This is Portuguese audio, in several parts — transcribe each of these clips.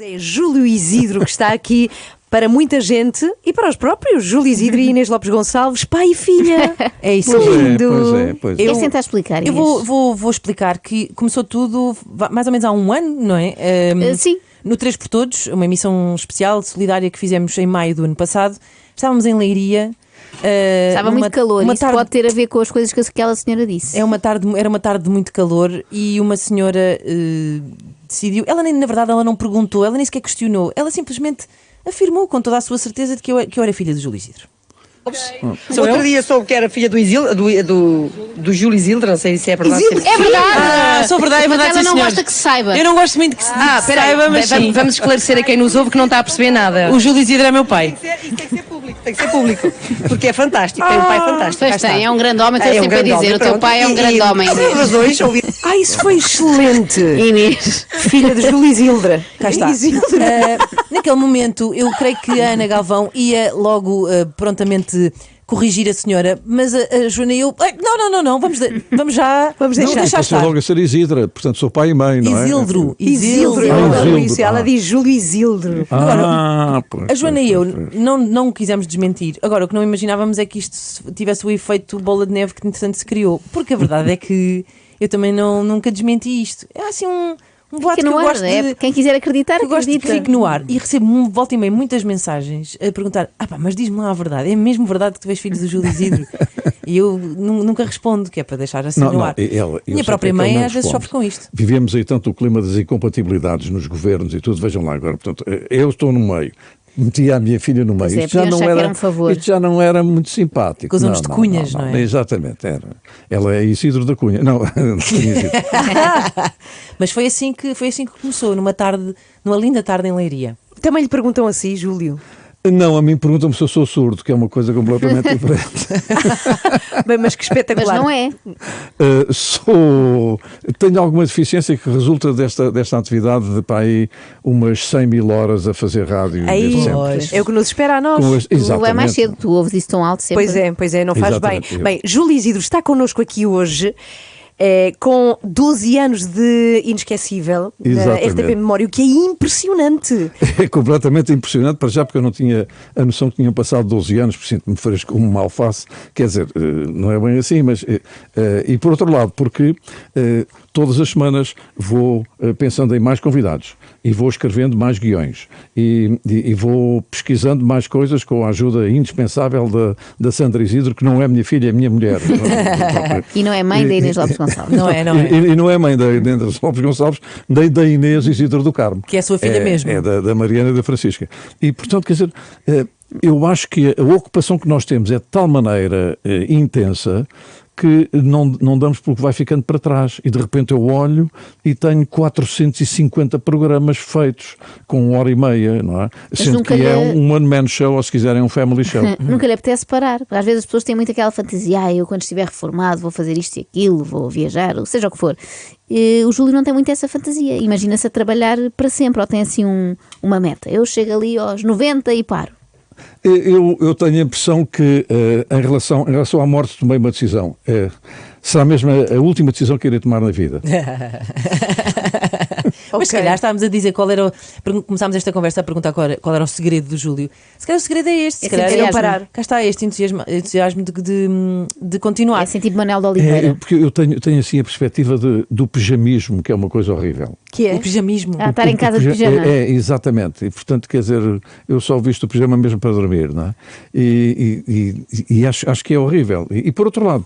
É Júlio Isidro que está aqui para muita gente e para os próprios Júlio Isidro e Inês Lopes Gonçalves, pai e filha. É isso lindo. Pois é. Queres tentar explicar, Inês? Eu vou explicar que começou tudo mais ou menos há um ano, não é? Sim. No 3 por Todos, uma emissão especial, solidária que fizemos em maio do ano passado. Estávamos em Leiria. Estava muito calor, isso pode ter a ver com as coisas que aquela senhora disse. Era uma tarde de muito calor e uma senhora decidiu, na verdade ela não perguntou, ela nem sequer questionou, ela simplesmente afirmou com toda a sua certeza de que eu era filha de Júlio Isidro. Outro dia soube que era filha do Júlio Isidro, não sei se é verdade. É verdade! Sou verdade, é verdade. Mas ela sim, não senhor. gosta que se saiba. Eu não gosto muito que se saiba, mas sim. Vamos esclarecer a quem nos ouve que não está a perceber nada. O Júlio Isidro é meu pai. Isso tem que ser público, tem que ser público. Porque é fantástico, tem um pai fantástico. Pois tem, é um grande homem, estou sempre a dizer. O teu pai é um grande homem. Razões, Isso foi excelente. Inês. Filha de Júlio Isidro. Cá está. Naquele momento, eu creio que a Ana Galvão ia logo prontamente corrigir a senhora, mas a Joana e eu... Não, vamos já deixar estar. Logo a ser Isidra, portanto sou pai e mãe, não é? Isildo. Ela diz Júlio Isildo. Agora, a Joana e eu não quisemos desmentir. Agora, o que não imaginávamos é que isto tivesse o efeito bola de neve que entretanto se criou. Porque a verdade é que eu também nunca desmenti isto. É assim um boato que eu gosto de... Quem quiser acreditar, eu gosto de que fique no ar. E recebo volta e meia muitas mensagens a perguntar: mas diz-me lá a verdade, é mesmo verdade que tu és filho do Júlio Isidro? E eu nunca respondo, que é para deixar assim no ar. Minha própria mãe às vezes sofre com isto. Vivemos aí tanto o clima das incompatibilidades nos governos e tudo, vejam lá agora, portanto, eu estou no meio. Metia a minha filha no meio. Isto já não era muito simpático. Com os nomes de cunhas, não é? Exatamente, era. Ela é Isidro da Cunha. Não, mas foi assim que começou, numa linda tarde em Leiria. Também lhe perguntam assim, Júlio? Não, a mim perguntam-me se eu sou surdo, que é uma coisa completamente diferente. Bem, mas que espetacular. Mas não é. Tenho alguma deficiência que resulta desta atividade de para aí umas 100 mil horas a fazer rádio. É o que nos espera a nós. Tu é mais cedo, tu ouves isso tão alto sempre. Pois é, não faz exatamente. Bem, Júlio Isidro está connosco aqui hoje. Com 12 anos de inesquecível na RTP Memória, o que é impressionante. É completamente impressionante, para já, porque eu não tinha a noção que tinham passado 12 anos, por sinto-me fresco como uma alface, quer dizer, não é bem assim, mas e por outro lado, porque todas as semanas vou pensando em mais convidados e vou escrevendo mais guiões e vou pesquisando mais coisas com a ajuda indispensável da Sandra Isidro, que não é minha filha, é minha mulher. E não é mãe da Inês Lopes Gonçalves. Não é. E não é mãe da Inês Lopes Gonçalves, nem da Inês Isidro do Carmo. Que é a sua filha mesmo. É da Mariana e da Francisca. E, portanto, quer dizer, eu acho que a ocupação que nós temos é de tal maneira intensa que não damos porque vai ficando para trás. E de repente eu olho e tenho 450 programas feitos com 1h30, não é? Sendo que é um one-man show, ou se quiserem um family show. Nunca lhe apetece parar. Às vezes as pessoas têm muito aquela fantasia: eu quando estiver reformado vou fazer isto e aquilo, vou viajar, ou seja o que for. O Júlio não tem muito essa fantasia. Imagina-se a trabalhar para sempre, ou tem assim uma meta. Eu chego ali aos 90 e paro. Eu tenho a impressão que em relação à morte tomei uma decisão. Será mesmo a última decisão que irei tomar na vida. Mas se calhar estávamos a dizer começámos esta conversa a perguntar qual era o segredo do Júlio. Se calhar o segredo é este, se calhar é não parar. Cá está este entusiasmo de continuar. É assim tipo Manel de Oliveira. Porque eu tenho assim a perspectiva do pijamismo, que é uma coisa horrível. Que é? O pijamismo. Estar em casa de pijama. Exatamente. E portanto, quer dizer, eu só visto o pijama mesmo para dormir, não é? E acho que é horrível. E por outro lado,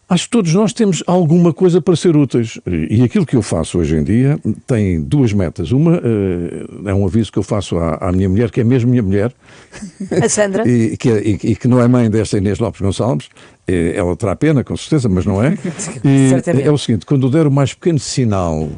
acho que todos nós temos alguma coisa para ser úteis. E aquilo que eu faço hoje em dia tem duas metas. Uma é um aviso que eu faço à minha mulher, que é mesmo minha mulher. A Sandra. e que não é mãe desta Inês Lopes Gonçalves. Ela terá pena, com certeza, mas não é. E é o seguinte: quando der o mais pequeno sinal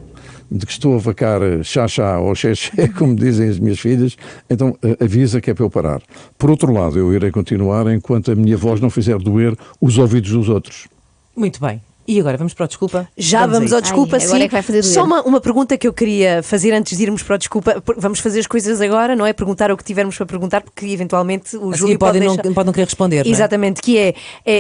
de que estou a vacar chá ou xé, como dizem as minhas filhas, então avisa que é para eu parar. Por outro lado, eu irei continuar enquanto a minha voz não fizer doer os ouvidos dos outros. Muito bem. E agora, vamos para o desculpa? Já vamos ao desculpa, sim. Agora é que vai fazer doer. Só uma pergunta que eu queria fazer antes de irmos para o desculpa. Vamos fazer as coisas agora, não é? Perguntar o que tivermos para perguntar, porque eventualmente o Júlio pode não querer responder. Exatamente, que é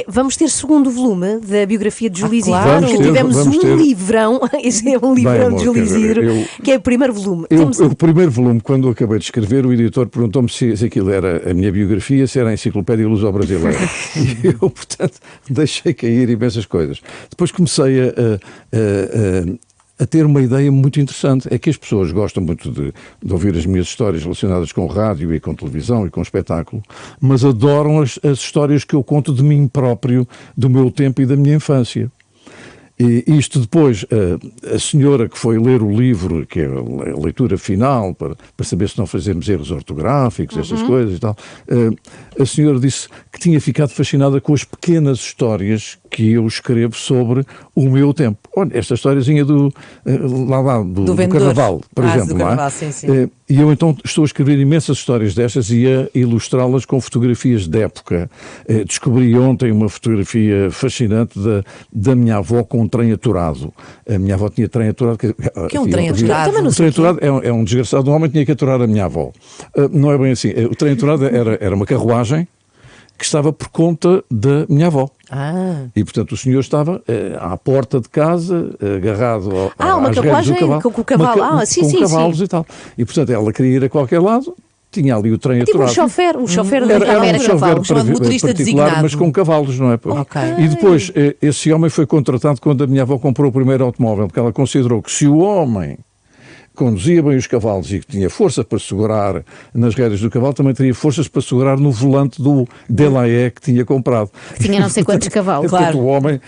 vamos ter segundo volume da biografia de Júlio Isidro, claro. porque tivemos livrão, esse é um livrão de Júlio Isidro, que é o primeiro volume. O primeiro volume, quando eu acabei de escrever, o editor perguntou-me se aquilo era a minha biografia, se era a Enciclopédia Luso-Brasileira. E eu, portanto, deixei cair imensas coisas. Depois comecei a ter uma ideia muito interessante. É que as pessoas gostam muito de ouvir as minhas histórias relacionadas com rádio e com televisão e com espetáculo, mas adoram as histórias que eu conto de mim próprio, do meu tempo e da minha infância. E isto depois, a senhora que foi ler o livro, que é a leitura final, para saber se não fazemos erros ortográficos, essas coisas e tal, a senhora disse que tinha ficado fascinada com as pequenas histórias que eu escrevo sobre o meu tempo. Olha, esta historiazinha do Carnaval, por exemplo. Do Carnaval, sim. E eu então estou a escrever imensas histórias destas e a ilustrá-las com fotografias de época. Descobri ontem uma fotografia fascinante da minha avó com um trem aturado. A minha avó tinha trem aturado. Que é um trem aturado? O trem aturado é um desgraçado homem que tinha que aturar a minha avó. Não é bem assim. O trem aturado era uma carruagem que estava por conta da minha avó. E, portanto, o senhor estava à porta de casa, agarrado uma carruagem com o cavalo. Com cavalos e tal. E, portanto, ela queria ir a qualquer lado, tinha ali o trem aturado. Um chofer era um chofer motorista particular, designado. mas com cavalos, não é? Okay. E depois, esse homem foi contratado quando a minha avó comprou o primeiro automóvel, porque ela considerou que se o homem conduzia bem os cavalos e que tinha força para segurar nas rédeas do cavalo, também teria forças para segurar no volante do Delahaye que tinha comprado. Que tinha não sei quantos cavalos. Portanto, o homem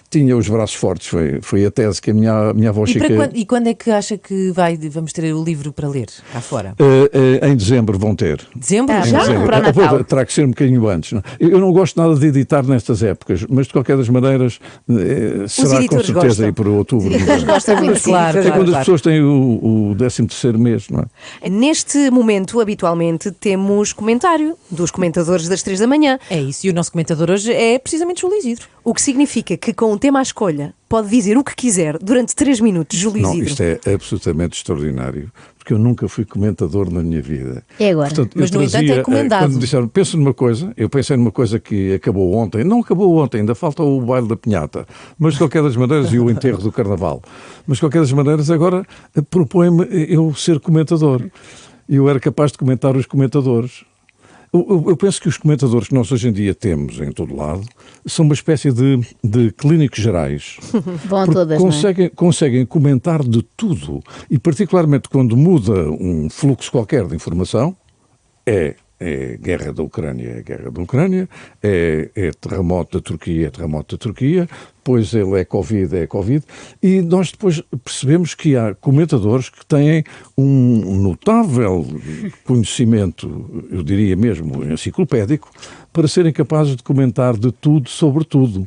tinha os braços fortes. Foi a tese que a minha avó Chica... E quando é que acha que vamos ter o livro para ler cá fora? Em dezembro vão ter. Dezembro? Já? Dezembro. Para o Natal. Terá que ser um bocadinho antes. Não? Eu não gosto nada de editar nestas épocas, mas de qualquer das maneiras será com certeza aí por outubro. Gostam muito, claro. É quando as pessoas têm o 13º mês, não é? Neste momento, habitualmente, temos comentário dos comentadores das 3 da manhã. É isso, e o nosso comentador hoje é precisamente Júlio Isidro. O que significa que com um tema à escolha pode dizer o que quiser durante 3 minutos, Júlio Isidro. Não, isto é absolutamente extraordinário, porque eu nunca fui comentador na minha vida. É agora. Portanto, mas no entanto é comendado. Quando disseram, eu pensei numa coisa que acabou ontem. Não acabou ontem, ainda falta o baile da pinhata. Mas de qualquer das maneiras, e o enterro do Carnaval. Mas de qualquer das maneiras, agora propõe-me eu ser comentador. Eu era capaz de comentar os comentadores. Eu penso que os comentadores que nós hoje em dia temos em todo lado são uma espécie de clínicos gerais. Vão a todas, conseguem comentar de tudo. E particularmente quando muda um fluxo qualquer de informação, é guerra da Ucrânia, é terremoto da Turquia, depois ele é Covid, e nós depois percebemos que há comentadores que têm um notável conhecimento, eu diria mesmo enciclopédico, para serem capazes de comentar de tudo sobre tudo.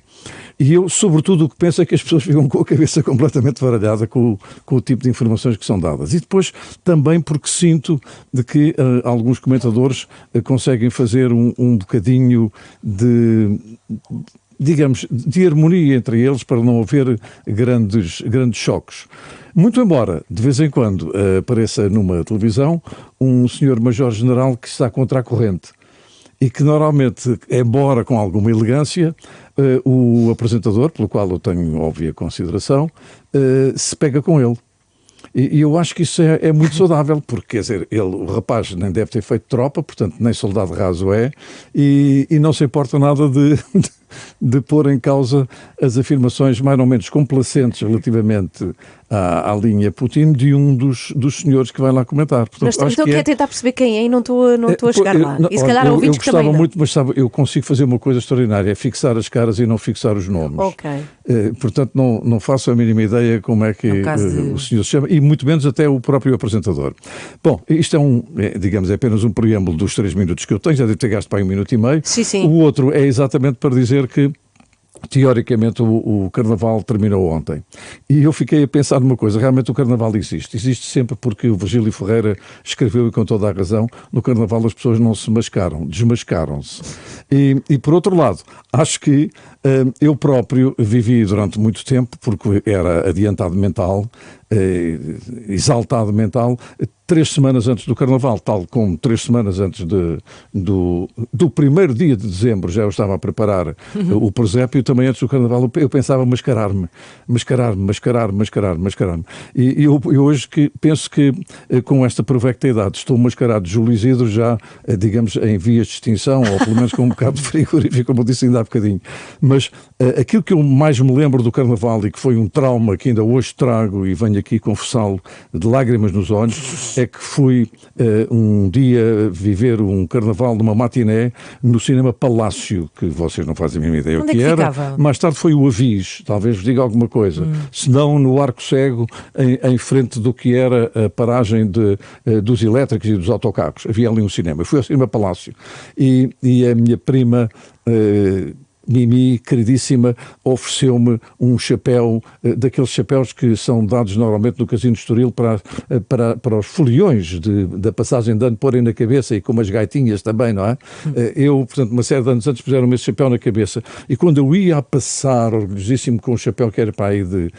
E eu, sobretudo, o que penso é que as pessoas ficam com a cabeça completamente baralhada com o tipo de informações que são dadas. E depois, também porque sinto de que alguns comentadores conseguem fazer um bocadinho de harmonia entre eles para não haver grandes choques. Muito embora, de vez em quando, apareça numa televisão um senhor major-general que está contra a corrente. E que normalmente, embora com alguma elegância, o apresentador, pelo qual eu tenho óbvia consideração, se pega com ele. E eu acho que isso é muito saudável, porque, quer dizer, o rapaz nem deve ter feito tropa, portanto, nem soldado raso é, e não se importa nada de pôr em causa as afirmações mais ou menos complacentes relativamente à linha Putin de um dos senhores que vai lá comentar. Portanto, mas estou aqui a tentar perceber quem é e não estou a chegar lá. E se calhar ouvintes também não. Eu gostava muito, mas sabe, eu consigo fazer uma coisa extraordinária, é fixar as caras e não fixar os nomes. Ok. Portanto, não faço a mínima ideia como é que o senhor se chama, e muito menos até o próprio apresentador. Bom, isto é apenas um preâmbulo dos 3 minutos que eu tenho, já devo ter gasto para 1 minuto e meio. Sim. O outro é exatamente para dizer que teoricamente o Carnaval terminou ontem. E eu fiquei a pensar numa coisa, realmente o Carnaval existe sempre porque o Virgílio Ferreira escreveu, e com toda a razão, no Carnaval as pessoas não se mascaram, desmascaram-se. E por outro lado, acho que eu próprio vivi durante muito tempo, porque era adiantado mental, exaltado mental, 3 semanas antes do Carnaval, tal como 3 semanas antes do primeiro dia de dezembro, já eu estava a preparar o presépio, também antes do Carnaval eu pensava mascarar-me. E eu hoje penso que com esta provecta idade estou mascarado de Júlio Isidro já, digamos, em vias de extinção, ou pelo menos com um bocado de frigorífico, como eu disse ainda há bocadinho. Mas aquilo que eu mais me lembro do Carnaval e que foi um trauma que ainda hoje trago e venho aqui confessá-lo de lágrimas nos olhos, é que fui um dia viver um Carnaval numa matiné no Cinema Palácio, que vocês não fazem a mínima ideia o que era. Ficava? Mais tarde foi o Avis, talvez vos diga alguma coisa. Se não, no Arco Cego, em frente do que era a paragem dos elétricos e dos autocarros. Havia ali um cinema. Eu fui ao Cinema Palácio e a minha prima... Mimi, queridíssima, ofereceu-me um chapéu, daqueles chapéus que são dados normalmente no Casino de Estoril para os foliões da passagem de ano porem na cabeça, e com umas gaitinhas também, não é? Eu, portanto, uma série de anos antes puseram-me esse chapéu na cabeça, e quando eu ia a passar, orgulhosíssimo, com o chapéu que era para aí de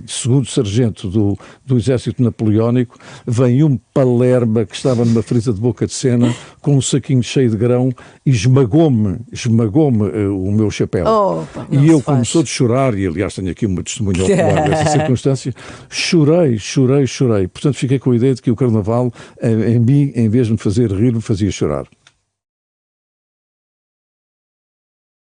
segundo sargento do exército napoleónico, vem um Palerma que estava numa frisa de boca de cena, com um saquinho cheio de grão, e esmagou-me o meu chapéu. E eu, como sou de chorar, e aliás tenho aqui uma testemunha ocular dessa circunstância, chorei. Portanto, fiquei com a ideia de que o Carnaval, em mim, em vez de me fazer rir, me fazia chorar.